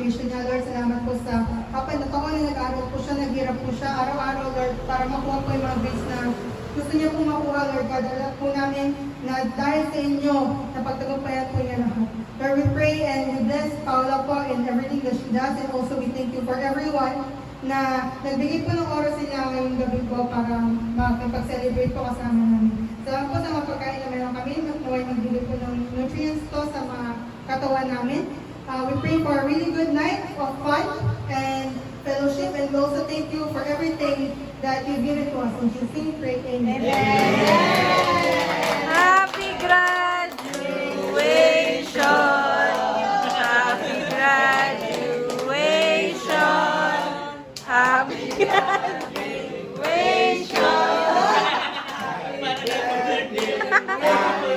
graduation niya. Lord, salamat po sa apat na taon na nag-aaral po siya, naghirap po siya araw-araw, Lord, para makuha po yung mga grades na gusto niya po makuha, Lord God. Alam po namin na dahil sa inyo, napagtagumpayan po niya lahat. Lord, we pray and we bless Paula po in everything that she does, and also we thank you for everyone na nagbigay po ng oras nila ngayong gabi po para makapag-celebrate po kasama namin. Salamat po sa mga pagkain na meron kami, naway magbigay po ng nutrients to sa mga katawan namin. We pray for a really good night of fun and fellowship, and we also thank you for everything that you've given to us. In Jesus' name, pray, amen. Happy graduation! Happy graduation! Happy graduation! Happy graduation!